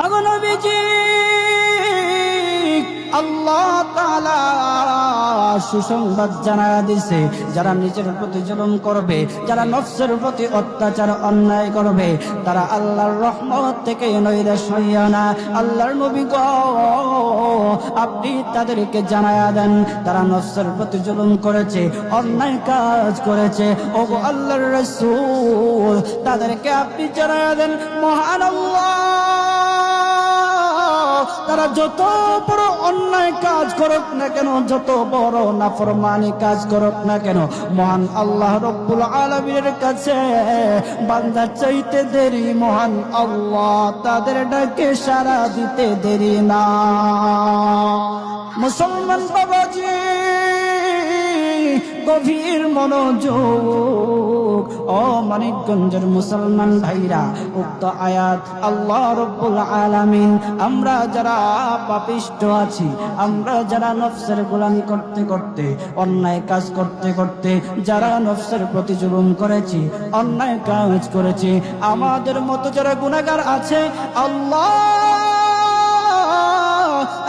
আগো নবীজি, আল্লাহ তাআলা সুসংবাদ জানায়া দিছে, যারা নিজের প্রতি জুলুম করবে, যারা নফসের প্রতি অত্যাচার অন্যায় করবে, তারা আল্লাহর রহমত থেকে নৈরাশ হইয়া না। আল্লাহর নবী গো, আপনি তাদেরকে জানায়া দেন, তারা নফসের প্রতি জুলুম করেছে, অন্যায় কাজ করেছে। ওগো আল্লাহর রাসূল, তাদেরকে আপনি জানায়া দেন, মহান আল্লাহ তারা যত বড় অন্যায় কাজ করুক না কেন, যত বড় নাফরমানি কাজ করুক না কেন, মহান আল্লাহ রব্বুল আলামিনের কাছে বান্দা চাইতে দেরি, মহান আল্লাহ তাদের ডাকে সাড়া দিতে দেরি না। মুসলমান বাবাজি, গভীর মনোযোগ, ও মানিকগঞ্জের মুসলমান ভাইরা, উক্ত আয়াত আল্লাহ রব্বুল আলামিন আমরা যারা পাপিষ্ঠ আছি, আমরা যারা নফসের গোলামি করতে করতে, অন্যায় কাজ করতে করতে, যারা নফসের প্রতি জুলুম করেছি, অন্যায় কাজ করেছি, আমাদের মতো যারা গুনাহগার আছে, আল্লাহ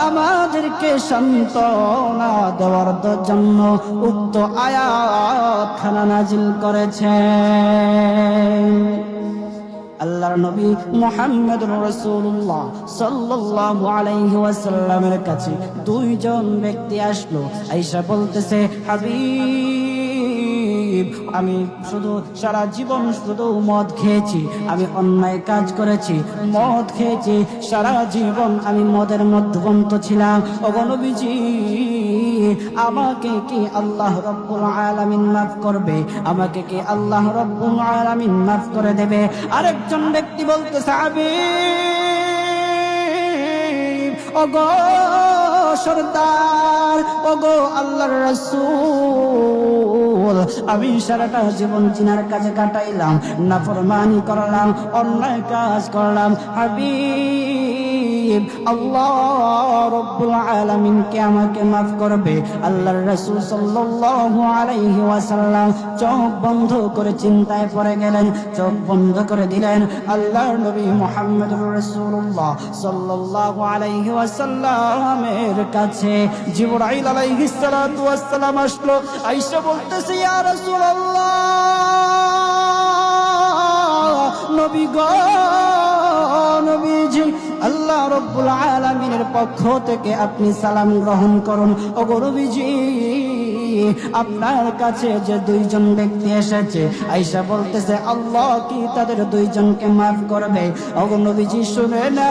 আমাদেরকে সান্ত্বনা দেওয়ার জন্য উক্ত আয়াত খানা নাজিল করেছেন। আল্লাহর নবী মুহাম্মদুর রাসূলুল্লাহ সাল্লাল্লাহু আলাইহি ওয়াসাল্লামের কাছে দুইজন ব্যক্তি আসলো, আয়েশা বলতেছে, হাবিব, আমি শুধু সারা জীবন শুধু মদ খেয়েছি, আমি অন্যায় কাজ করেছি, মদ খেয়েছি, সারা জীবন আমি মদের মধ্যবন্ত ছিলাম। ওগো নবীজি, আমাকে কি আল্লাহ রব্বুল আলামিন মাফ করবে? আমাকে কি আল্লাহ রব্বুল আলামিন মাফ করে দেবে? আরেকজন ব্যক্তি বলতেছে, হাবিব, ওগো সরদার, ওগো আল্লাহর রাসূল, আমি সারাটা জীবন জিনার কাজে কাটাইলাম, নাফরমানি করলাম, অন্যায় কাজ করলাম। হাবিব, আল্লাহ রব্বুল আলামিন কে আমাকে মাফ করবে? আল্লাহর রাসূল সাল্লাল্লাহু আলাইহি ওয়াসাল্লাম চোখ বন্ধ করে চিন্তায় পড়ে গেলেন, চোখ বন্ধ করে দিলেন। আল্লাহর নবী মুহাম্মদুর রাসূলুল্লাহ সাল্লাল্লাহু আলাইহি ওয়াসাল্লামের কাছে জিবরাইল আলাইহিস সালাতু ওয়াস সালাম আসলো। আয়েশা বলতেছে, ইয়া রাসূলুল্লাহ, নবী গো, নবীজি, আল্লাহ রব্বুল আলামিনের পক্ষ থেকে আপনি সালাম গ্রহণ করুন। ওগো নবীজি, আপনার কাছে যে দুইজন ব্যক্তি এসেছে, আয়েশা বলতেছে, আল্লাহ কি তাদের দুইজনকে মাফ করবে? ওগো নবীজি, শুনে না।